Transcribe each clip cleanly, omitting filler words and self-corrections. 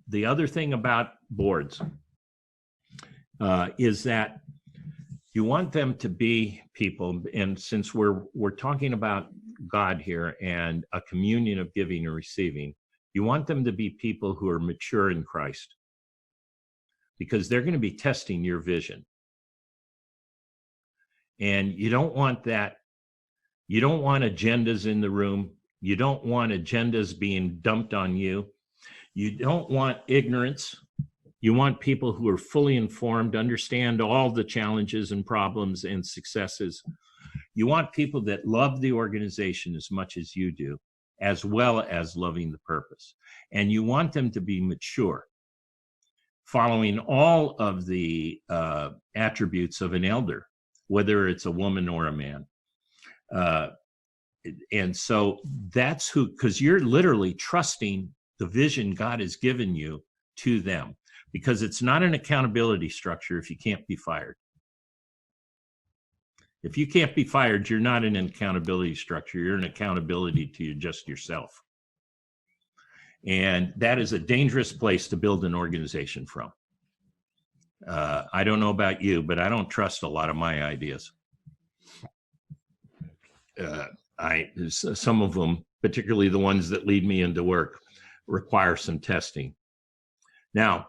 The other thing about boards is that you want them to be people, and since we're talking about God here and a communion of giving and receiving, you want them to be people who are mature in Christ, because they're going to be testing your vision. And you don't want that. You don't want agendas in the room. You don't want agendas being dumped on you. You don't want ignorance. You want people who are fully informed, understand all the challenges and problems and successes. You want people that love the organization as much as you do, as well as loving the purpose. And you want them to be mature, following all of the attributes of an elder, whether it's a woman or a man. And so that's who, because you're literally trusting the vision God has given you to them, because it's not an accountability structure if you can't be fired. If you can't be fired, you're not in an accountability structure. You're an accountability to just yourself. And that is a dangerous place to build an organization from. I don't know about you, but I don't trust a lot of my ideas. Some of them, particularly the ones that lead me into work, require some testing. Now,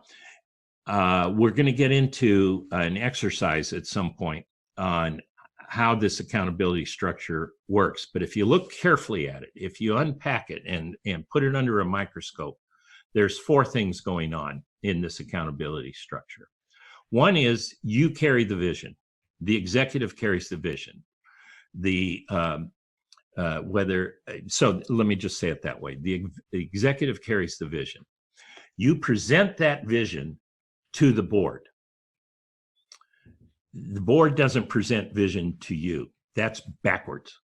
we're going to get into an exercise at some point on how this accountability structure works. But if you look carefully at it, if you unpack it and put it under a microscope, there's 4 things going on in this accountability structure. One is you carry the vision. The executive carries the vision. So let me just say it that way. The executive carries the vision. You present that vision to the board. The board doesn't present vision to you. That's backwards.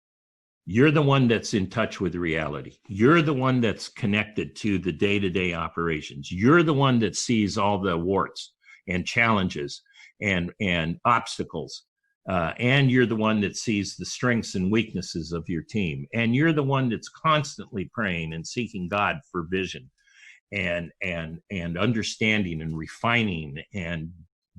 You're the one that's in touch with reality. You're the one that's connected to the day-to-day operations. You're the one that sees all the warts and challenges and obstacles. And you're the one that sees the strengths and weaknesses of your team. And you're the one that's constantly praying and seeking God for vision and understanding and refining and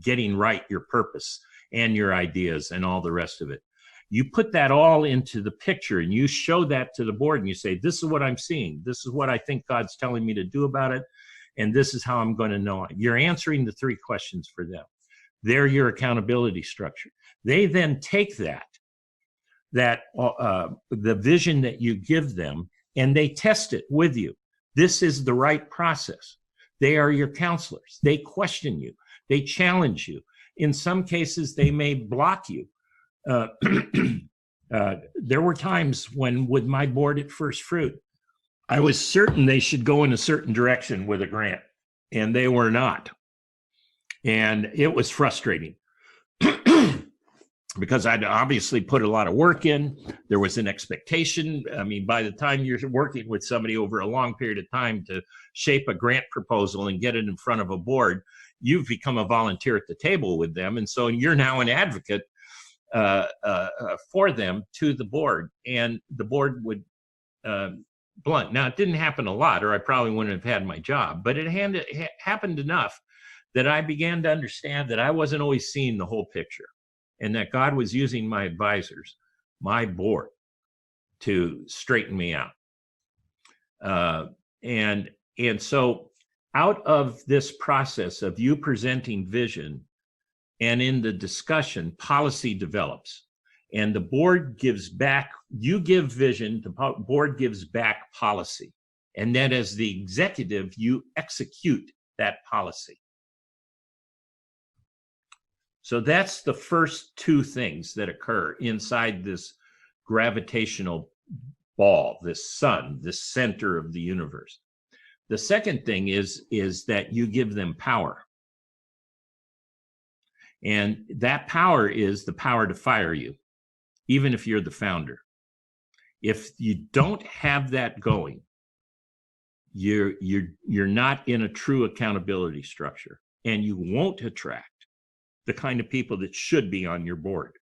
getting right your purpose and your ideas and all the rest of it. You put that all into the picture and you show that to the board and you say, this is what I'm seeing. This is what I think God's telling me to do about it. And this is how I'm going to know it. You're answering the 3 questions for them. They're your accountability structure. They then take the vision that you give them and they test it with you. This is the right process. They are your counselors. They question you. They challenge you. In some cases, they may block you. There were times when, with my board at First Fruit, I was certain they should go in a certain direction with a grant, and they were not. And it was frustrating because I'd obviously put a lot of work in. There was an expectation. I mean, by the time you're working with somebody over a long period of time to shape a grant proposal and get it in front of a board, you've become a volunteer at the table with them. And so you're now an advocate for them to the board. And the board would blunt. Now, it didn't happen a lot, or I probably wouldn't have had my job, but it happened enough that I began to understand that I wasn't always seeing the whole picture, and that God was using my advisors, my board, to straighten me out. And so out of this process of you presenting vision, and in the discussion, policy develops. And the board gives back, you give vision, the board gives back policy. And then as the executive, you execute that policy. So that's the first 2 things that occur inside this gravitational ball, this sun, this center of the universe. The second thing is that you give them power. And that power is the power to fire you, even if you're the founder. If you don't have that going, you're not in a true accountability structure, and you won't attract the kind of people that should be on your board.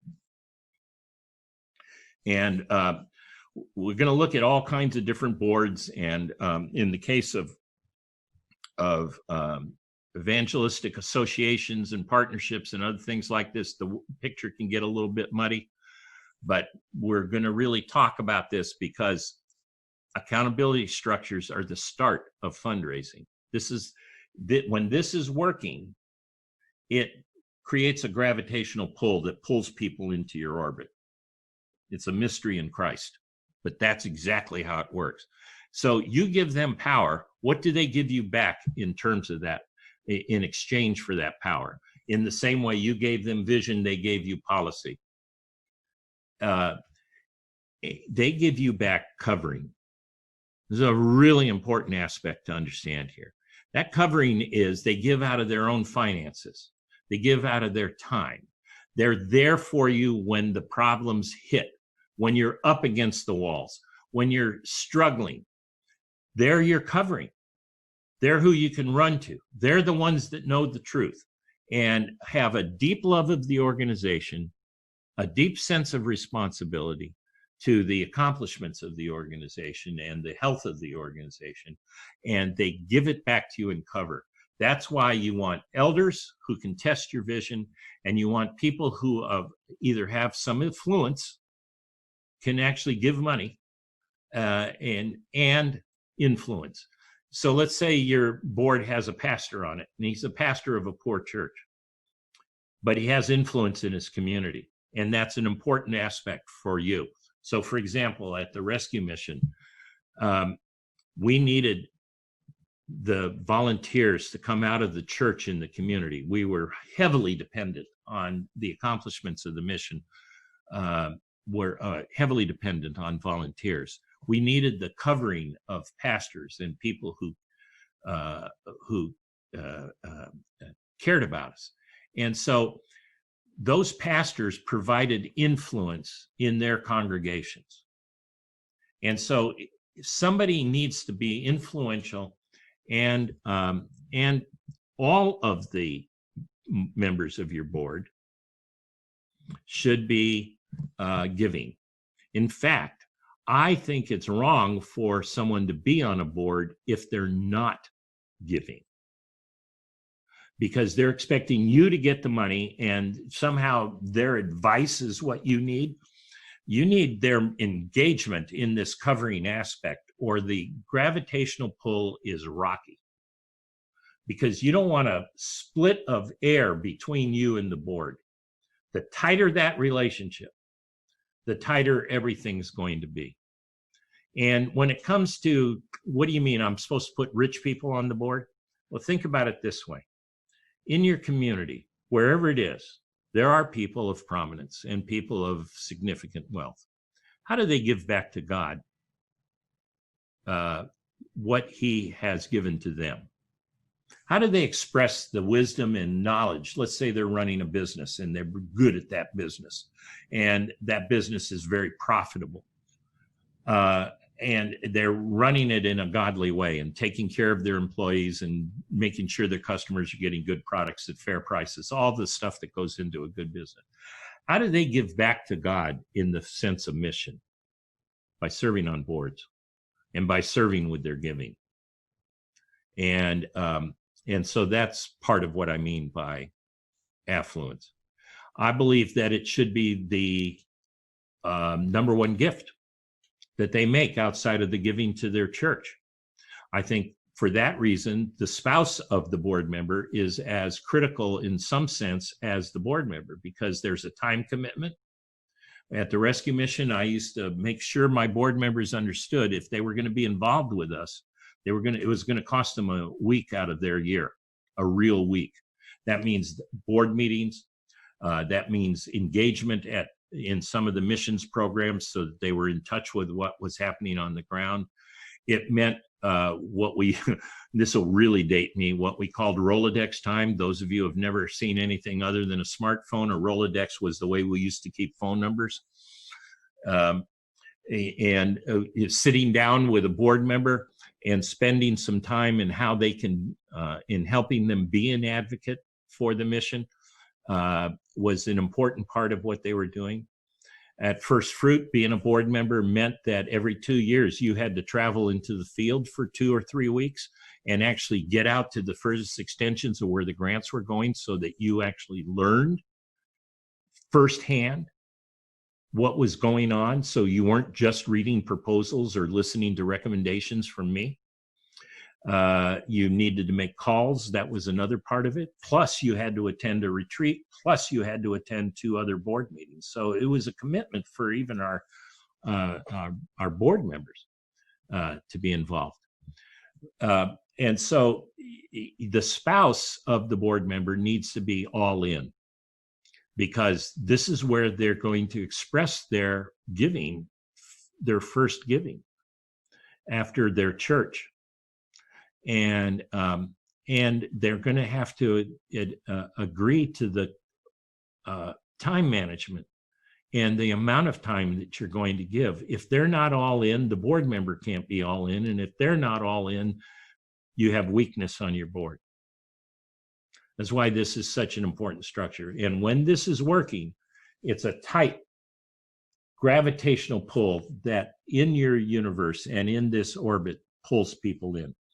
And we're going to look at all kinds of different boards. And in the case of of evangelistic associations and partnerships and other things like this, the picture can get a little bit muddy. But we're going to really talk about this because accountability structures are the start of fundraising. When this is working, it creates a gravitational pull that pulls people into your orbit. It's a mystery in Christ, but that's exactly how it works. So you give them power. What do they give you back in terms of that, in exchange for that power? In the same way you gave them vision, they gave you policy. They give you back covering. This is a really important aspect to understand here. That covering is they give out of their own finances. They give out of their time. They're there for you when the problems hit, when you're up against the walls, when you're struggling. They're your covering. They're who you can run to. They're the ones that know the truth and have a deep love of the organization, a deep sense of responsibility to the accomplishments of the organization and the health of the organization, and they give it back to you in cover. That's why you want elders who can test your vision, and you want people who either have some influence, can actually give money, and influence. So let's say your board has a pastor on it, and he's a pastor of a poor church, but he has influence in his community, and that's an important aspect for you. So, for example, at the rescue mission, we needed the volunteers to come out of the church in the community. We were heavily dependent on the accomplishments of the mission, were heavily dependent on volunteers. We needed the covering of pastors and people who cared about us. And so those pastors provided influence in their congregations. And so somebody needs to be influential, and all of the members of your board should be giving. In fact, I think it's wrong for someone to be on a board if they're not giving, because they're expecting you to get the money and somehow their advice is what you need. You need their engagement in this covering aspect, or the gravitational pull is rocky, because you don't want a split of air between you and the board. The tighter that relationship, the tighter everything's going to be. And when it comes to, what do you mean I'm supposed to put rich people on the board? Well, think about it this way. In your community, wherever it is, there are people of prominence and people of significant wealth. How do they give back to God what he has given to them? How do they express the wisdom and knowledge? Let's say they're running a business and they're good at that business, and that business is very profitable. And they're running it in a godly way and taking care of their employees and making sure their customers are getting good products at fair prices, all the stuff that goes into a good business. How do they give back to God in the sense of mission? By serving on boards and by serving with their giving. And so that's part of what I mean by affluence. I believe that it should be the number one gift that they make outside of the giving to their church. I think for that reason, the spouse of the board member is as critical in some sense as the board member, because there's a time commitment. At the rescue mission, I used to make sure my board members understood if they were going to be involved with us, it was going to cost them a week out of their year, a real week. That means board meetings. That means engagement in some of the missions programs, so that they were in touch with what was happening on the ground. It meant this will really date me, what we called Rolodex time. Those of you who have never seen anything other than a smartphone, a Rolodex was the way we used to keep phone numbers. Sitting down with a board member and spending some time in how they can, in helping them be an advocate for the mission, was an important part of what they were doing. At First Fruit, being a board member meant that every 2 years you had to travel into the field for 2 or 3 weeks and actually get out to the furthest extensions of where the grants were going so that you actually learned firsthand what was going on. So you weren't just reading proposals or listening to recommendations from me. You needed to make calls. That was another part of it. Plus, you had to attend a retreat. Plus, you had to attend 2 other board meetings. So it was a commitment for even our board members to be involved. And so the spouse of the board member needs to be all in, because this is where they're going to express their giving, their first giving after their church. And they're going to have to agree to the time management and the amount of time that you're going to give. If they're not all in, the board member can't be all in. And if they're not all in, you have weakness on your board. That's why this is such an important structure. And when this is working, it's a tight gravitational pull that in your universe and in this orbit pulls people in.